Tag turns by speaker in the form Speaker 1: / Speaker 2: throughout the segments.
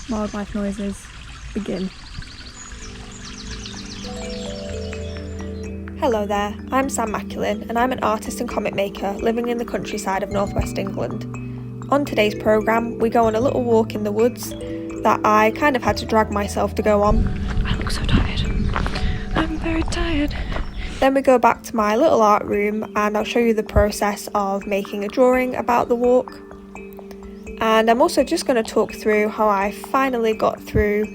Speaker 1: Wildlife noises begin.
Speaker 2: Hello there, I'm Sam Maculin and I'm an artist and comic maker living in the countryside of northwest England. On today's programme, we go on a little walk in the woods that I kind of had to drag myself to go on.
Speaker 1: I look so tired. I'm very tired.
Speaker 2: Then we go back to my little art room and I'll show you the process of making a drawing about the walk. And I'm also just going to talk through how I finally got through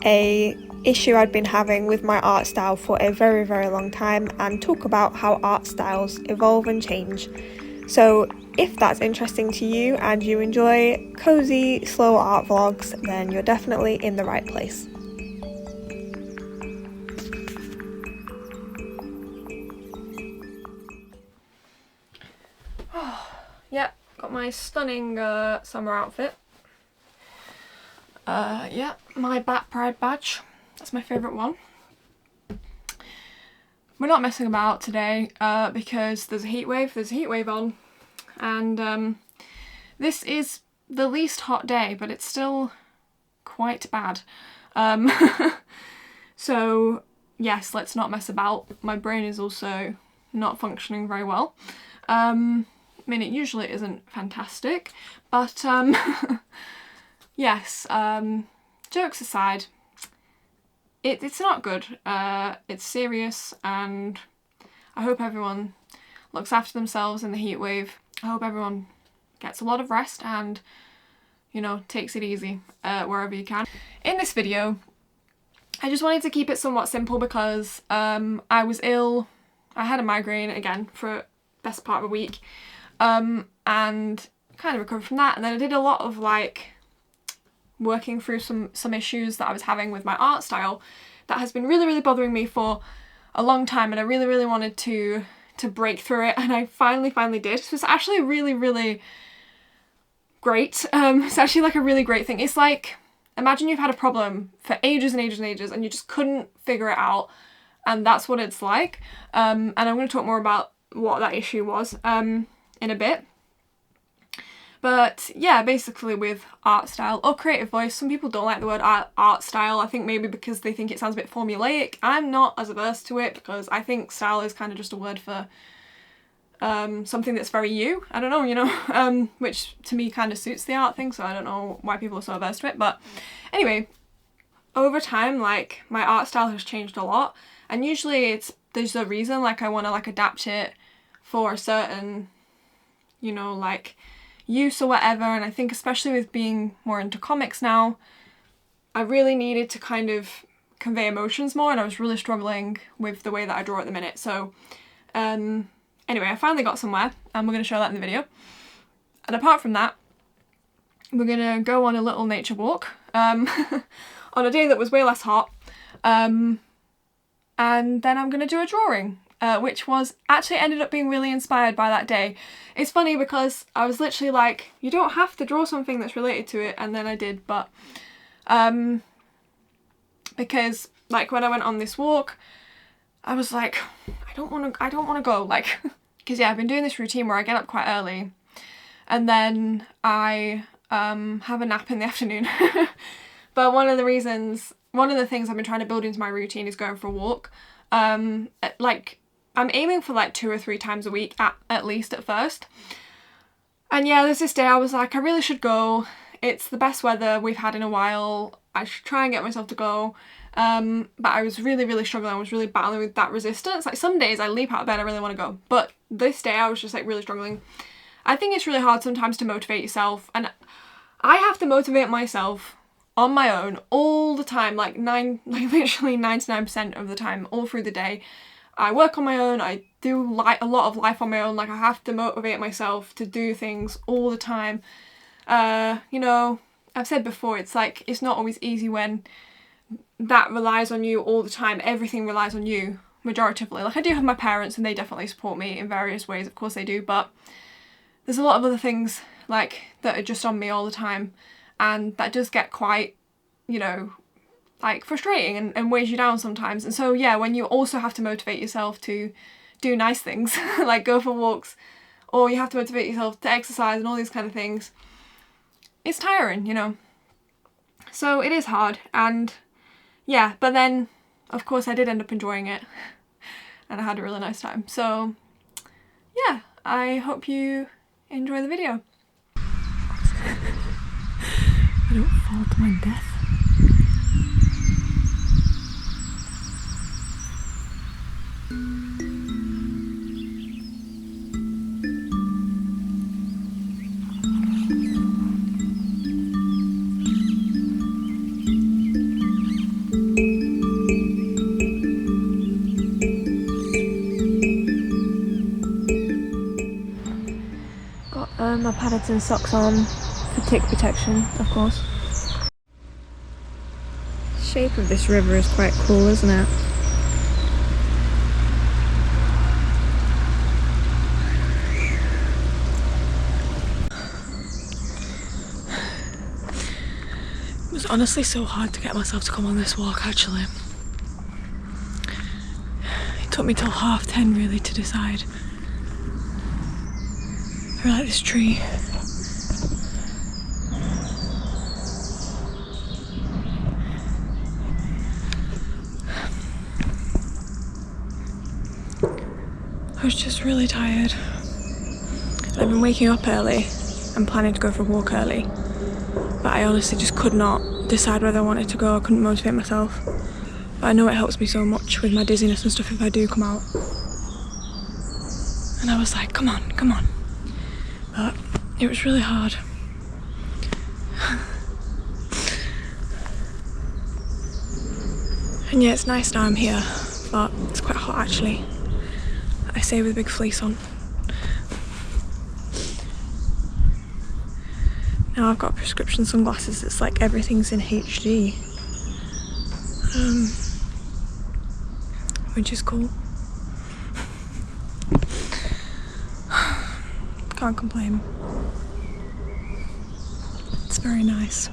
Speaker 2: a issue I'd been having with my art style for a very, very long time and talk about how art styles evolve and change. So if that's interesting to you and you enjoy cosy, slow art vlogs, then you're definitely in the right place. Yep, got my stunning summer outfit. Yeah, my Bat Pride badge. That's my favourite one. We're not messing about today because there's a heat wave. There's a heat wave on, and this is the least hot day, but it's still quite bad. So yes, let's not mess about. My brain is also not functioning very well. I mean, it usually isn't fantastic, but yes, jokes aside, it's not good. It's serious, and I hope everyone looks after themselves in the heat wave. I hope everyone gets a lot of rest and, you know, takes it easy wherever you can. In this video, I just wanted to keep it somewhat simple because I was ill. I had a migraine again for the best part of a week, and kind of recovered from that, and then I did a lot of like working through some issues that I was having with my art style that has been really bothering me for a long time, and I really wanted to break through it, and I finally did. So it's actually really great. It's actually like a really great thing. It's like, imagine you've had a problem for ages and ages and you just couldn't figure it out, and that's what it's like. And I'm going to talk more about what that issue was in a bit. But yeah, basically with art style or creative voice, some people don't like the word art style. I think maybe because they think it sounds a bit formulaic. I'm not as averse to it because I think style is kind of just a word for something that's very you. I don't know, you know, which to me kind of suits the art thing, so I don't know why people are so averse to it. But anyway, over time, like, my art style has changed a lot, and usually there's a reason, like I want to like adapt it for a certain, you know, like use or whatever. And I think especially with being more into comics now, I really needed to kind of convey emotions more, and I was really struggling with the way that I draw at the minute. So anyway, I finally got somewhere, and we're going to show that in the video. And apart from that, we're going to go on a little nature walk on a day that was way less hot, and then I'm going to do a drawing, which was actually ended up being really inspired by that day. It's funny because I was literally like, you don't have to draw something that's related to it, and then I did. But because like when I went on this walk, I was like, I don't want to go, like, because yeah, I've been doing this routine where I get up quite early and then I have a nap in the afternoon. But one of the things I've been trying to build into my routine is going for a walk. Like, I'm aiming for like 2 or 3 times a week at least at first. And yeah, there's this day I was like, I really should go. It's the best weather we've had in a while. I should try and get myself to go. But I was really struggling. I was really battling with that resistance. Like, some days I leap out of bed, I really want to go. But this day I was just like really struggling. I think it's really hard sometimes to motivate yourself. And I have to motivate myself on my own all the time, like literally 99% of the time, all through the day. I work on my own, I do a lot of life on my own, like I have to motivate myself to do things all the time. You know, I've said before, it's like, it's not always easy when that relies on you all the time, everything relies on you, majoritively. Like, I do have my parents and they definitely support me in various ways, of course they do, but there's a lot of other things, like, that are just on me all the time, and that does get quite, you know, like frustrating and weighs you down sometimes. And so yeah, when you also have to motivate yourself to do nice things like go for walks or you have to motivate yourself to exercise and all these kind of things. It's tiring, you know. So it is hard, and yeah, but then of course I did end up enjoying it and I had a really nice time. So yeah, I hope you enjoy the video. I don't fall to my death. My padded and socks on for tick protection, of course. The shape of this river is quite cool, isn't it? It was honestly so hard to get myself to come on this walk, actually. It took me till 10:30 really to decide. I like this tree. I was just really tired. I've been waking up early and planning to go for a walk early, but I honestly just could not decide whether I wanted to go. I couldn't motivate myself. But I know it helps me so much with my dizziness and stuff if I do come out. And I was like, come on, come on. But it was really hard. And yeah, it's nice now I'm here, but it's quite hot actually. I say with a big fleece on. Now I've got prescription sunglasses, it's like everything's in HD. Which is cool. Can't complain. It's very nice.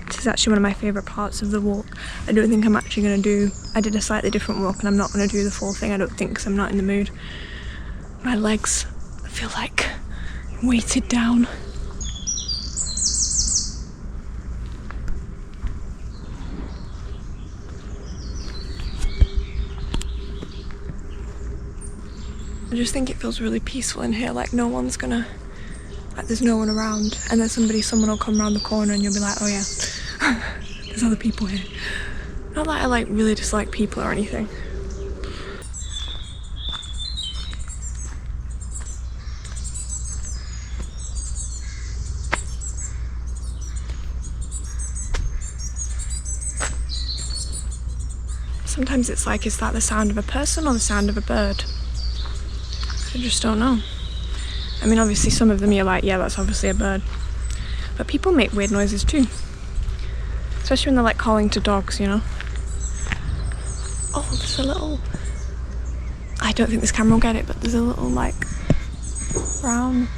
Speaker 2: This is actually one of my favourite parts of the walk. I don't think I'm actually going to do... I did a slightly different walk and I'm not going to do the full thing, I don't think, because I'm not in the mood. My legs, I feel like weighted down. I just think it feels really peaceful in here, like no one's gonna, like there's no one around, and then someone will come around the corner and you'll be like, oh yeah, there's other people here. Not that I like really dislike people or anything. Sometimes it's like, is that the sound of a person or the sound of a bird? I just don't know. I mean, obviously some of them you're like, yeah, that's obviously a bird. But people make weird noises too. Especially when they're like calling to dogs, you know? Oh, there's a little... I don't think this camera will get it, but there's a little like brown...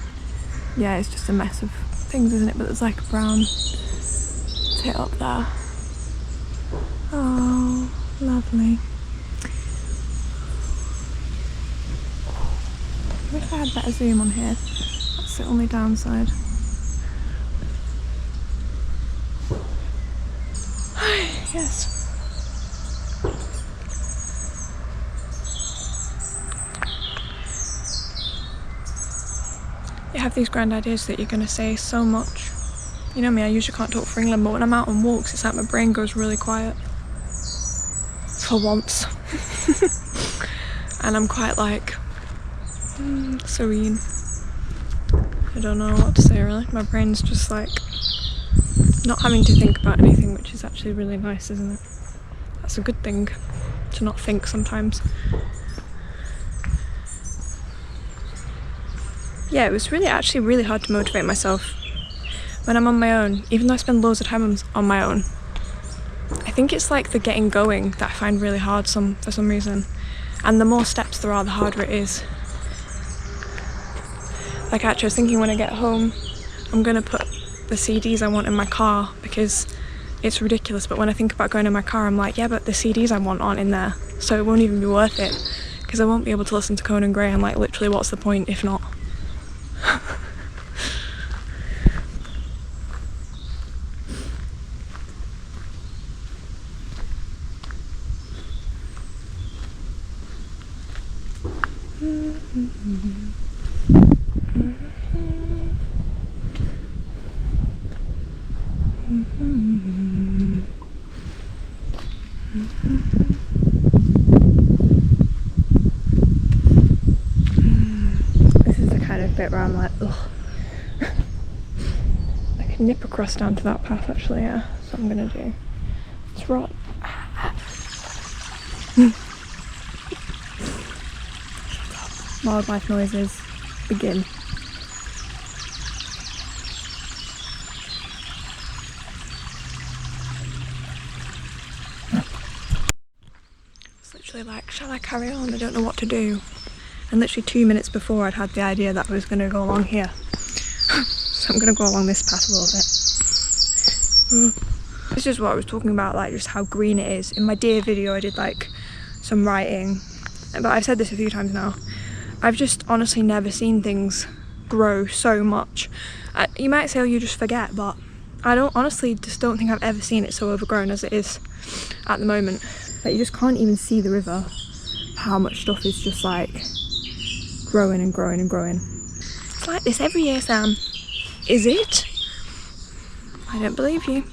Speaker 2: Yeah, it's just a mess of things, isn't it? But there's like a brown tit up there. Oh, lovely. I wish I had better zoom on here. That's the only downside. Yes. You have these grand ideas that you're going to say so much. You know me, I usually can't talk for England, but when I'm out on walks, it's like my brain goes really quiet. For once. And I'm quite like... serene. I don't know what to say really. My brain's just like not having to think about anything, which is actually really nice, isn't it? That's a good thing, to not think sometimes. Yeah, it was actually really hard to motivate myself when I'm on my own, even though I spend loads of time on my own. I think it's like the getting going that I find really hard for some reason. And the more steps there are, the harder it is. Like actually I was thinking when I get home, I'm going to put the CDs I want in my car because it's ridiculous. But when I think about going in my car, I'm like, yeah, but the CDs I want aren't in there. So it won't even be worth it because I won't be able to listen to Conan Gray, and like literally what's the point if not? This is the kind of bit where I'm like, ugh. I can nip across down to that path actually, yeah. That's what I'm gonna do. It's rot. Wildlife noises begin. It's literally like, shall I carry on? I don't know what to do. And literally 2 minutes before I'd had the idea that I was going to go along here. So I'm going to go along this path a little bit. This is what I was talking about, like just how green it is. In my deer video I did like some writing, but I've said this a few times now. I've just honestly never seen things grow so much. You might say, oh, you just forget, but I honestly just don't think I've ever seen it so overgrown as it is at the moment. Like, you just can't even see the river, how much stuff is just like growing and growing and growing. It's like this every year, Sam. Is it? I don't believe you.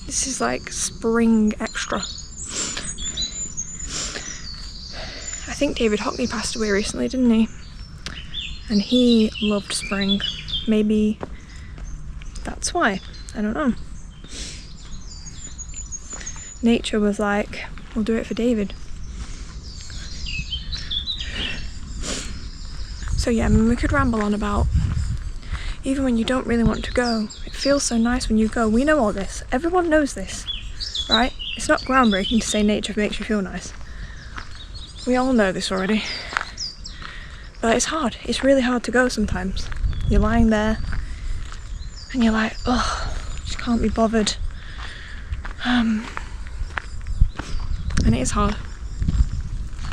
Speaker 2: This is like spring extra. I think David Hockney passed away recently, didn't he? And he loved spring. Maybe that's why. I don't know. Nature was like, we'll do it for David. So yeah, I mean, we could ramble on about even when you don't really want to go, it feels so nice when you go. We know all this. Everyone knows this, right? It's not groundbreaking to say nature makes you feel nice. We all know this already. But it's hard. It's really hard to go sometimes. You're lying there and you're like, oh, just can't be bothered. And it is hard.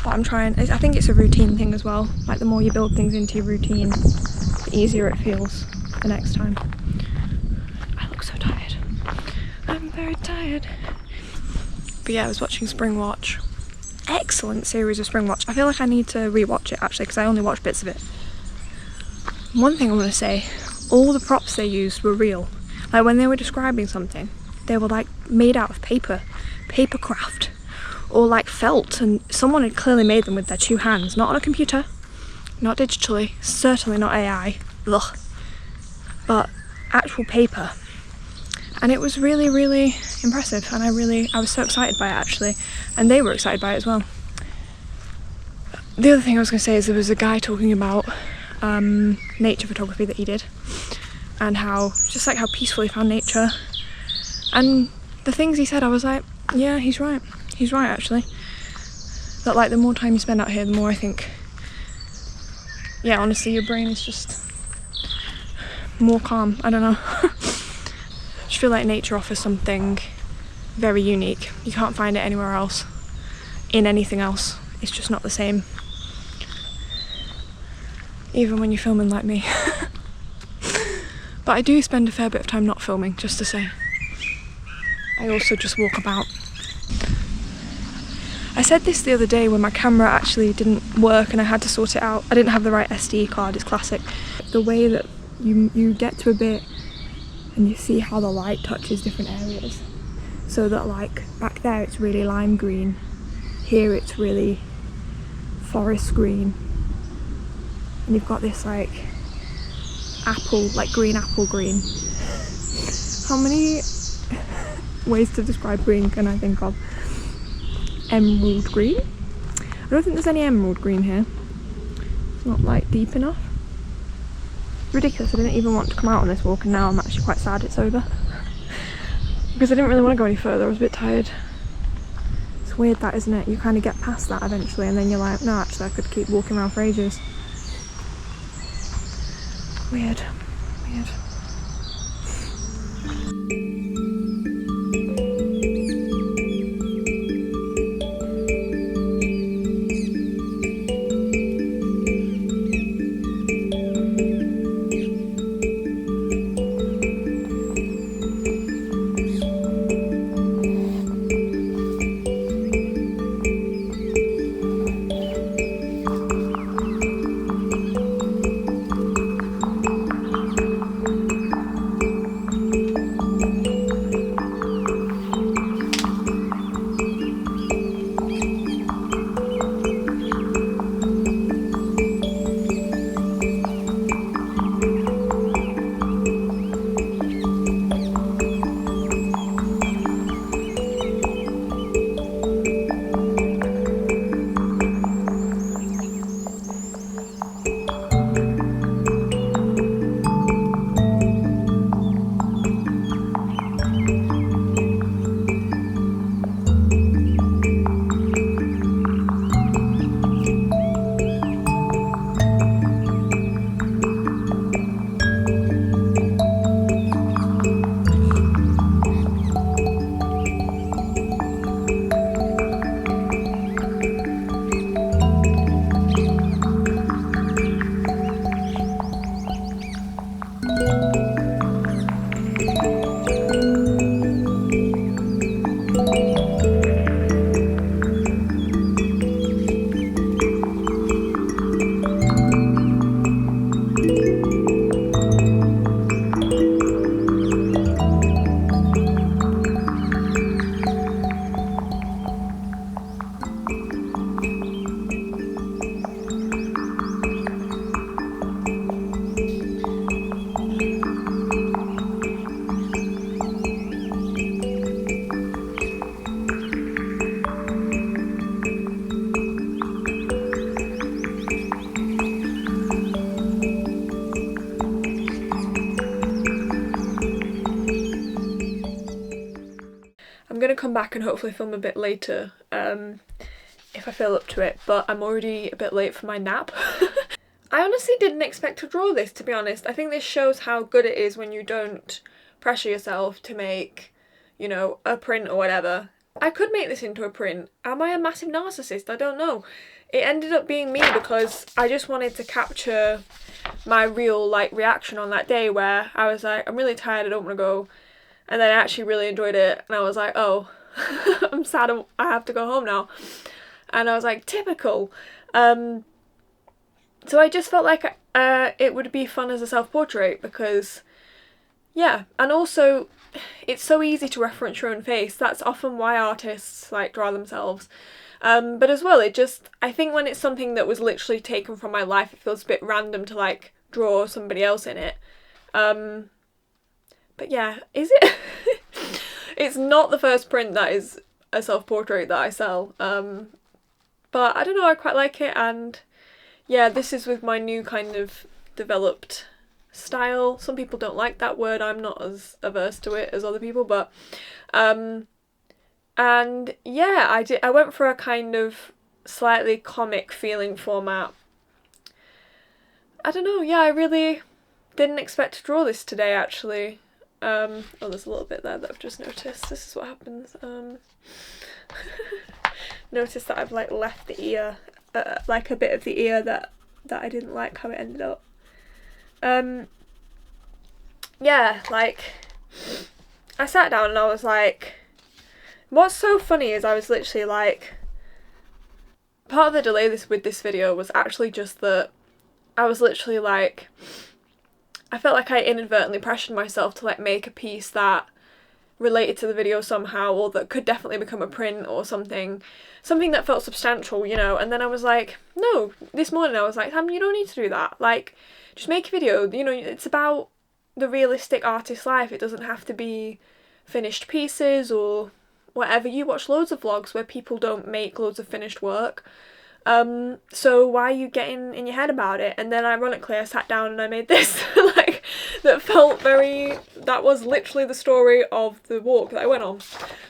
Speaker 2: But I'm trying. I think it's a routine thing as well. Like the more you build things into your routine, the easier it feels the next time. I look so tired. I'm very tired. But yeah, I was watching Spring Watch. Excellent series of Spring Watch. I feel like I need to rewatch it actually because I only watched bits of it. One thing I want to say, all the props they used were real. Like when they were describing something, they were like made out of paper craft, or like felt, and someone had clearly made them with their 2 hands, not on a computer, not digitally, certainly not AI, ugh, but actual paper. And it was really, really impressive, and I was so excited by it actually, and they were excited by it as well. The other thing I was going to say is there was a guy talking about nature photography that he did, and how, just like how peaceful he found nature, and the things he said, I was like, yeah, he's right actually. That like the more time you spend out here, the more I think, yeah, honestly, your brain is just more calm. I don't know. I just feel like nature offers something very unique. You can't find it anywhere else, in anything else. It's just not the same. Even when you're filming like me. But I do spend a fair bit of time not filming, just to say. I also just walk about. I said this the other day when my camera actually didn't work and I had to sort it out. I didn't have the right SD card, it's classic. The way that you get to a bit and you see how the light touches different areas. So that like back there it's really lime green, here it's really forest green. And you've got this like apple, like green apple green. How many ways to describe green can I think of? Emerald green? I don't think there's any emerald green here. It's not like deep enough. It's ridiculous, I didn't even want to come out on this walk and now I'm actually quite sad it's over. Because I didn't really want to go any further, I was a bit tired. It's weird that, isn't it? You kind of get past that eventually and then you're like, no, actually I could keep walking around for ages. Weird. Weird. come back and hopefully film a bit later if I feel up to it, but I'm already a bit late for my nap. I honestly didn't expect to draw this, to be honest. I think this shows how good it is when you don't pressure yourself to make, you know, a print or whatever. I could make this into a print. Am I a massive narcissist? I don't know. It ended up being me because I just wanted to capture my real, like, reaction on that day where I was like, I'm really tired, I don't want to go. And then I actually really enjoyed it and I was like, oh, I'm sad I have to go home now. And I was like, typical. So I just felt like it would be fun as a self-portrait because, yeah, and also it's so easy to reference your own face. That's often why artists like draw themselves. But as well, I think when it's something that was literally taken from my life, it feels a bit random to like draw somebody else in it. But yeah, is it? It's not the first print that is a self-portrait that I sell. But I don't know, I quite like it, and yeah, this is with my new kind of developed style. Some people don't like that word, I'm not as averse to it as other people, but and yeah, I went for a kind of slightly comic feeling format. I don't know, yeah, I really didn't expect to draw this today actually. Oh, there's a little bit there that I've just noticed. This is what happens. Notice that I've like left the ear, like a bit of the ear that I didn't like how it ended up. Yeah, like I sat down and I was like, what's so funny is I was literally like, part of the delay with this video was actually just that I was literally like, I felt like I inadvertently pressured myself to like make a piece that related to the video somehow, or that could definitely become a print or something that felt substantial, you know. And then I was like, no, this morning I was like, Tam, you don't need to do that, like just make a video, you know, it's about the realistic artist life, it doesn't have to be finished pieces or whatever. You watch loads of vlogs where people don't make loads of finished work, so why are you getting in your head about it? And then ironically I sat down and I made this like that was literally the story of the walk that I went on.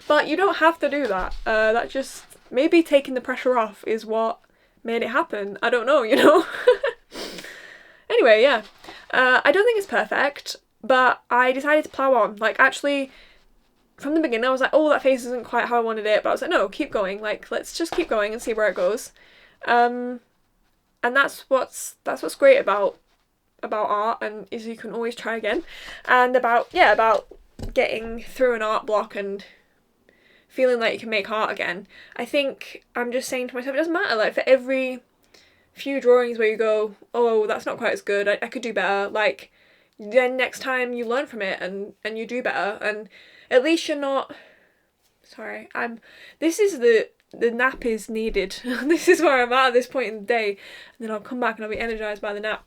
Speaker 2: But you don't have to do that. That just, maybe taking the pressure off is what made it happen. I don't know, you know. Anyway, yeah, I don't think it's perfect, but I decided to plow on. Like, actually, from the beginning I was like, oh, that face isn't quite how I wanted it, but I was like, no, keep going, like, let's just keep going and see where it goes. And that's what's great about art, and is you can always try again, and about getting through an art block and feeling like you can make art again. I think I'm just saying to myself, it doesn't matter, like for every few drawings where you go, oh, that's not quite as good, I could do better, like then next time you learn from it and you do better, and at least you're not, sorry, this is the nap is needed. This is where I'm at this point in the day, and then I'll come back and I'll be energized by the nap.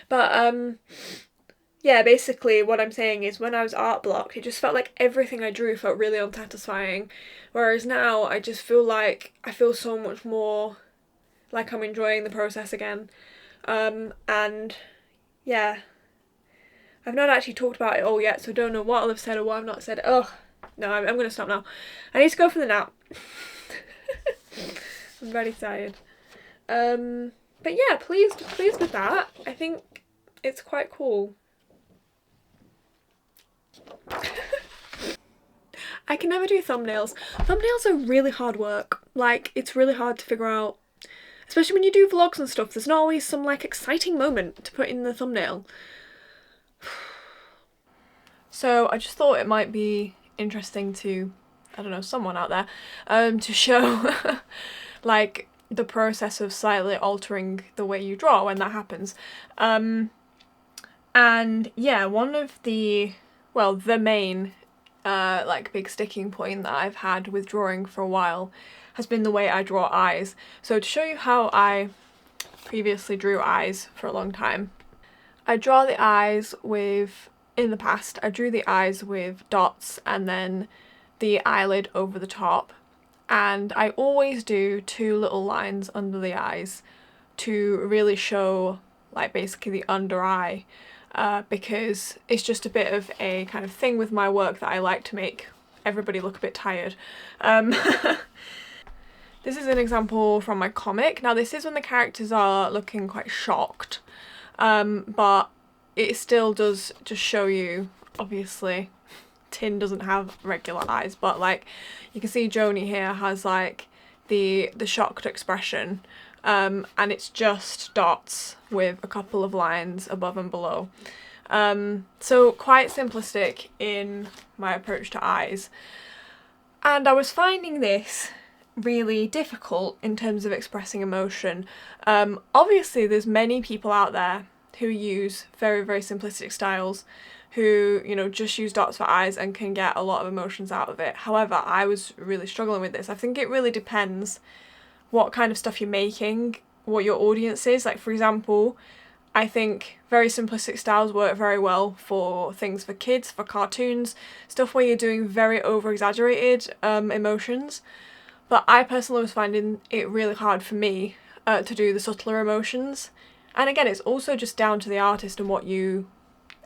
Speaker 2: But yeah, basically what I'm saying is when I was art blocked, it just felt like everything I drew felt really unsatisfying, whereas now I just feel like I feel so much more like I'm enjoying the process again. And yeah, I've not actually talked about it all yet, so I don't know what I'll have said or what I've not said. Oh no, I'm gonna stop now. I need to go for the nap. I'm very tired. But yeah, pleased with that. I think it's quite cool. I can never do thumbnails. Thumbnails are really hard work. Like, it's really hard to figure out, especially when you do vlogs and stuff. There's not always some like exciting moment to put in the thumbnail. So I just thought it might be interesting to, I don't know, someone out there, to show like the process of slightly altering the way you draw when that happens. And yeah, one of the main like big sticking point that I've had with drawing for a while has been the way I draw eyes. So to show you how I previously drew eyes for a long time, I draw the eyes with, in the past, I drew the eyes with dots and then the eyelid over the top, and I always do 2 little lines under the eyes to really show like basically the under eye, because it's just a bit of a kind of thing with my work that I like to make everybody look a bit tired. This is an example from my comic. Now this is when the characters are looking quite shocked, but it still does just show you, obviously Tin doesn't have regular eyes, but like you can see Joni here has like the shocked expression, and it's just dots with a couple of lines above and below. So quite simplistic in my approach to eyes, and I was finding this really difficult in terms of expressing emotion. Obviously there's many people out there who use very, very simplistic styles, who, you know, just use dots for eyes and can get a lot of emotions out of it. However, I was really struggling with this. I think it really depends what kind of stuff you're making, what your audience is. Like, for example, I think very simplistic styles work very well for things for kids, for cartoons, stuff where you're doing very over-exaggerated emotions. But I personally was finding it really hard for me to do the subtler emotions. And again, it's also just down to the artist and what you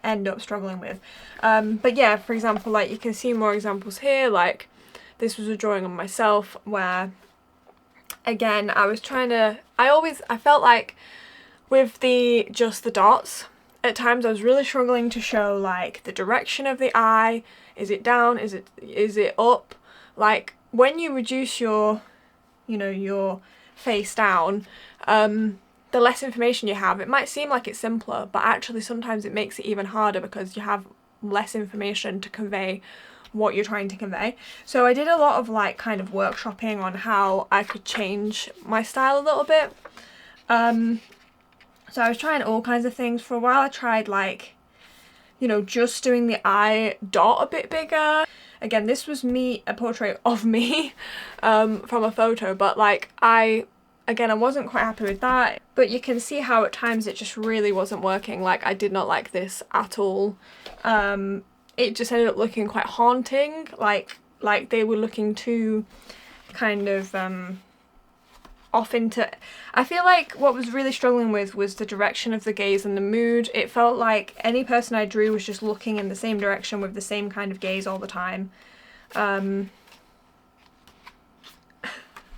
Speaker 2: end up struggling with. But yeah, for example, like you can see more examples here. Like this was a drawing on myself where, again, I was trying to, I felt like with just the dots, at times I was really struggling to show like the direction of the eye. Is it down? Is it up? Like when you reduce your, you know, your face down, the less information you have, it might seem like it's simpler, but actually sometimes it makes it even harder because you have less information to convey what you're trying to convey. So I did a lot of like kind of workshopping on how I could change my style a little bit. So I was trying all kinds of things. For a while I tried like, you know, just doing the eye dot a bit bigger. Again, this was me, a portrait of me from a photo, but like I wasn't quite happy with that. But you can see how at times it just really wasn't working. Like I did not like this at all. It just ended up looking quite haunting, like they were looking too kind of off into, I feel like what was really struggling with was the direction of the gaze and the mood. It felt like any person I drew was just looking in the same direction with the same kind of gaze all the time. I'm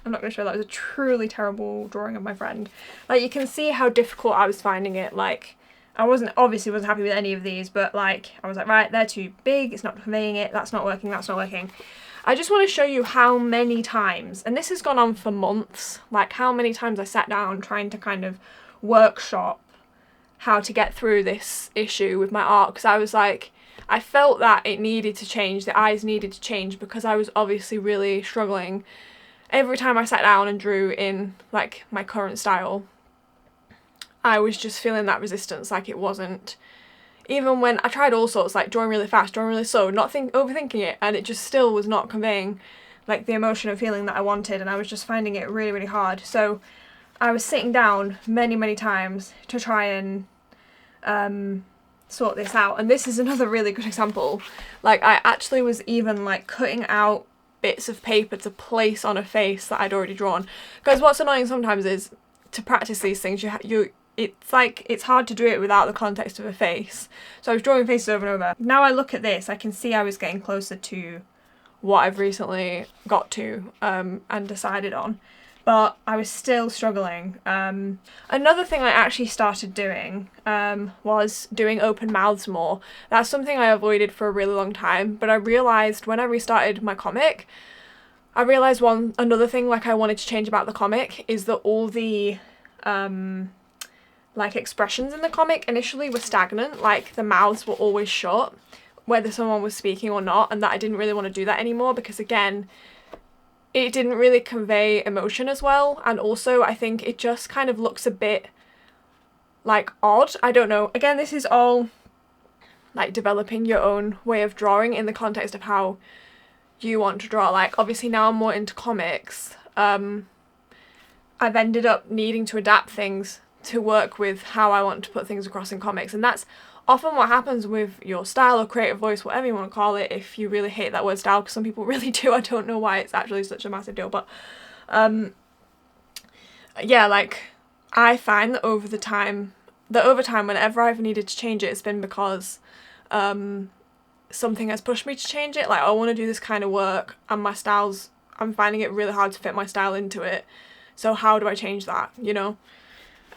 Speaker 2: not going to show that. It was a truly terrible drawing of my friend. Like you can see how difficult I was finding it. Like I obviously wasn't happy with any of these, but like I was like, right, they're too big, it's not conveying it, that's not working, that's not working. I just want to show you how many times, and this has gone on for months, like how many times I sat down trying to kind of workshop how to get through this issue with my art, because I was like, I felt that it needed to change, the eyes needed to change, because I was obviously really struggling. Every time I sat down and drew in like my current style, I was just feeling that resistance, like it wasn't, even when I tried all sorts, like drawing really fast, drawing really slow, not overthinking it, and it just still was not conveying like the emotion and feeling that I wanted, and I was just finding it really, really hard. So I was sitting down many, many times to try and sort this out, and this is another really good example. Like I actually was even like cutting out bits of paper to place on a face that I'd already drawn, because what's annoying sometimes is to practice these things it's like it's hard to do it without the context of a face. So I was drawing faces over and over. Now I look at this, I can see I was getting closer to what I've recently got to and decided on, but I was still struggling. Another thing I actually started doing was doing open mouths more. That's something I avoided for a really long time, but I realised when I restarted my comic, I realised another thing like I wanted to change about the comic is that all the like expressions in the comic initially were stagnant, like the mouths were always shut whether someone was speaking or not, and that I didn't really want to do that anymore because again it didn't really convey emotion as well, and also I think it just kind of looks a bit like odd. I don't know, again this is all like developing your own way of drawing in the context of how you want to draw. Like obviously now I'm more into comics, I've ended up needing to adapt things to work with how I want to put things across in comics, and that's often what happens with your style or creative voice, whatever you want to call it, if you really hate that word style, because some people really do. I don't know why it's actually such a massive deal, but yeah, like I find that over time whenever I've needed to change it, it's been because something has pushed me to change it. Like, I want to do this kind of work and my styles, I'm finding it really hard to fit my style into it. So how do I change that, you know?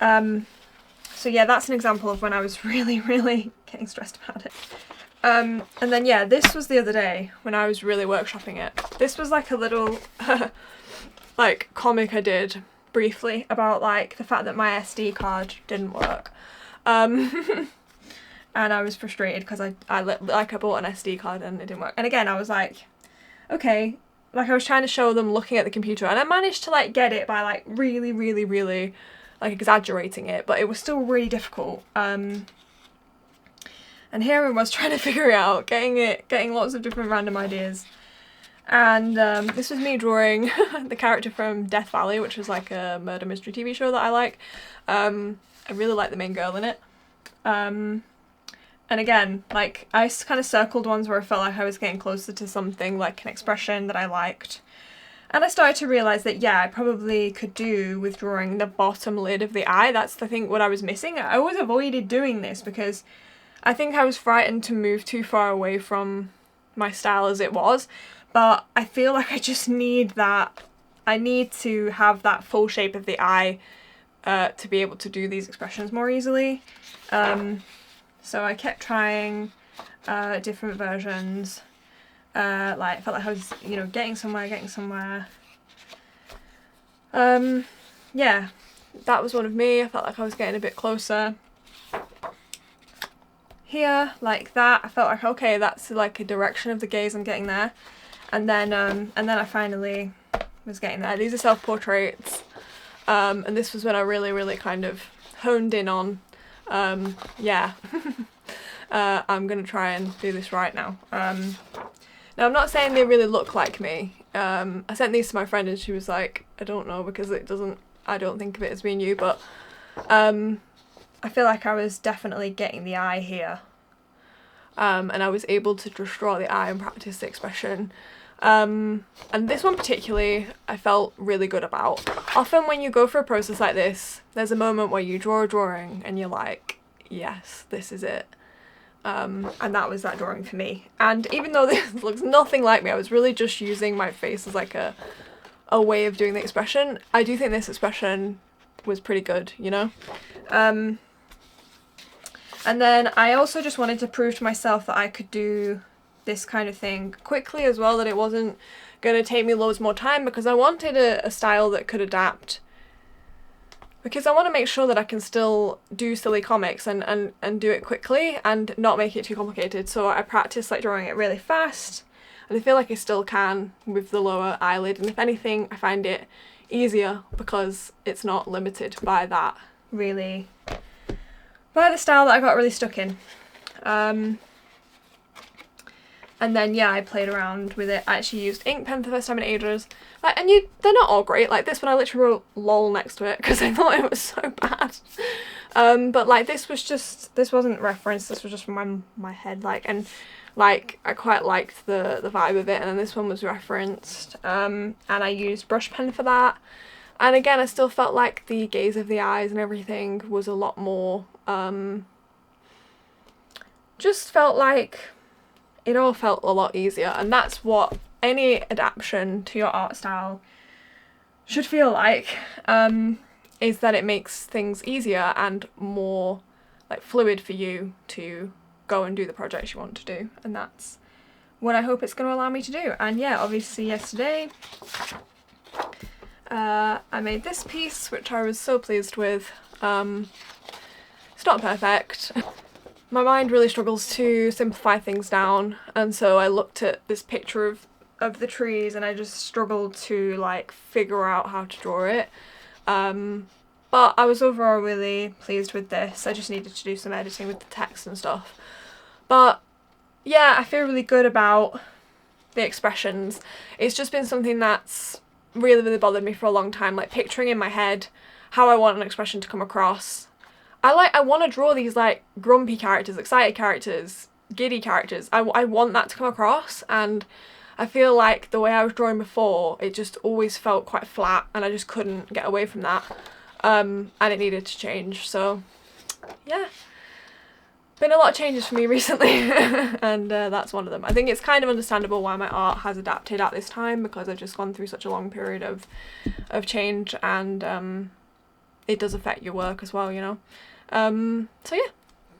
Speaker 2: So yeah, that's an example of when I was really, really getting stressed about it. And then yeah, this was the other day when I was really workshopping it. This was like a little like comic I did briefly about like the fact that my SD card didn't work. And I was frustrated because I bought an SD card and it didn't work. And again, I was like, okay, like I was trying to show them looking at the computer, and I managed to like get it by like really, really, really like exaggerating it, but it was still really difficult. And here I was trying to figure it out, getting lots of different random ideas. And this was me drawing the character from Death Valley, which was like a murder mystery TV show that I like. I really like the main girl in it. And again, like, I kind of circled ones where I felt like I was getting closer to something, like an expression that I liked. And I started to realise that, yeah, I probably could do with drawing the bottom lid of the eye. That's the thing, what I was missing. I always avoided doing this because I think I was frightened to move too far away from my style as it was. But I feel like I just need that. I need to have that full shape of the eye to be able to do these expressions more easily. So I kept trying different versions. Like, I felt like I was, you know, getting somewhere. Yeah, that was one of me. I felt like I was getting a bit closer. Here, like that, I felt like, okay, that's like a direction of the gaze, I'm getting there. And then I finally was getting there. These are self-portraits. And this was when I really, really kind of honed in on, yeah. I'm gonna try and do this right now. Now, I'm not saying they really look like me. I sent these to my friend and she was like, I don't know, because I don't think of it as being you, but I feel like I was definitely getting the eye here. And I was able to just draw the eye and practice the expression. And this one particularly, I felt really good about. Often when you go for a process like this, there's a moment where you draw a drawing and you're like, yes, this is it. And that was that drawing for me. And even though this looks nothing like me, I was really just using my face as like a way of doing the expression. I do think this expression was pretty good, you know? And then I also just wanted to prove to myself that I could do this kind of thing quickly as well, that it wasn't going to take me loads more time, because I wanted a style that could adapt. Because I want to make sure that I can still do silly comics and do it quickly and not make it too complicated. So I practice like drawing it really fast, and I feel like I still can with the lower eyelid. And if anything, I find it easier because it's not limited by that, really, by the style that I got really stuck in. And then yeah, I played around with it. I actually used ink pen for the first time in ages. Like, and they're not all great. Like this one, I literally wrote lol next to it because I thought it was so bad. But like this wasn't referenced. This was just from my head. Like, and like I quite liked the vibe of it. And then this one was referenced. And I used brush pen for that. And again, I still felt like the gaze of the eyes and everything was a lot more. Just felt like it all felt a lot easier, and that's what any adaptation to your art style should feel like, is that it makes things easier and more like fluid for you to go and do the projects you want to do, and that's what I hope it's going to allow me to do. And yeah, obviously yesterday I made this piece, which I was so pleased with. It's not perfect. My mind really struggles to simplify things down, and so I looked at this picture of the trees and I just struggled to like figure out how to draw it. But I was overall really pleased with this. I just needed to do some editing with the text and stuff. But yeah, I feel really good about the expressions. It's just been something that's really, really bothered me for a long time, like picturing in my head how I want an expression to come across. I want to draw these like grumpy characters, excited characters, giddy characters. I want that to come across, and I feel like the way I was drawing before, it just always felt quite flat and I just couldn't get away from that. And it needed to change, so yeah. been a lot of changes for me recently and that's one of them. I think it's kind of understandable why my art has adapted at this time, because I've just gone through such a long period of change, and it does affect your work as well, you know. So yeah,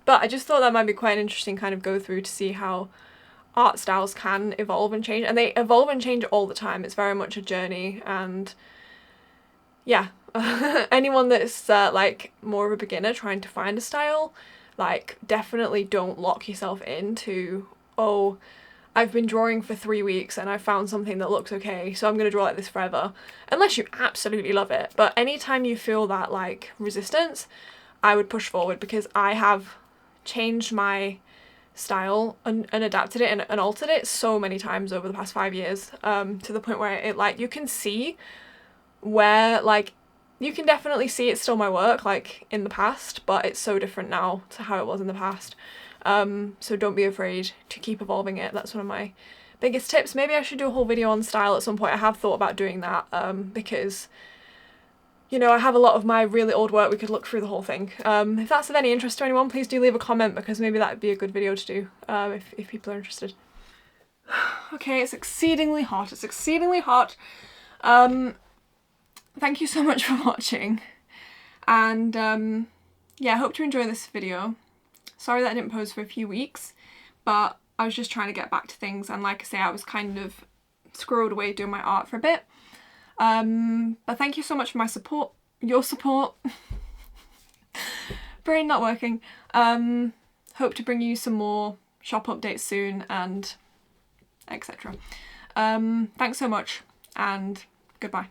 Speaker 2: but I just thought that might be quite an interesting kind of go through to see how art styles can evolve and change, and they evolve and change all the time. It's very much a journey, and yeah, anyone that's like more of a beginner trying to find a style, like definitely don't lock yourself into, oh, I've been drawing for 3 weeks and I found something that looks okay, so I'm gonna draw like this forever, unless you absolutely love it. But anytime you feel that like resistance, I would push forward, because I have changed my style and adapted it and altered it so many times over the past 5 years, to the point where it, like, you can see where, like, you can definitely see it's still my work, like, in the past, but it's so different now to how it was in the past. So don't be afraid to keep evolving it. That's one of my biggest tips. Maybe I should do a whole video on style at some point. I have thought about doing that, because, you know, I have a lot of my really old work. We could look through the whole thing. If that's of any interest to anyone, please do leave a comment, because maybe that would be a good video to do, if people are interested. Okay, it's exceedingly hot. It's exceedingly hot. Thank you so much for watching, and yeah, I hope to enjoy this video. Sorry that I didn't post for a few weeks, but I was just trying to get back to things, and like I say, I was kind of squirreled away doing my art for a bit. But thank you so much for my support, your support. Brain not working. Hope to bring you some more shop updates soon, and etc. Thanks so much, and goodbye.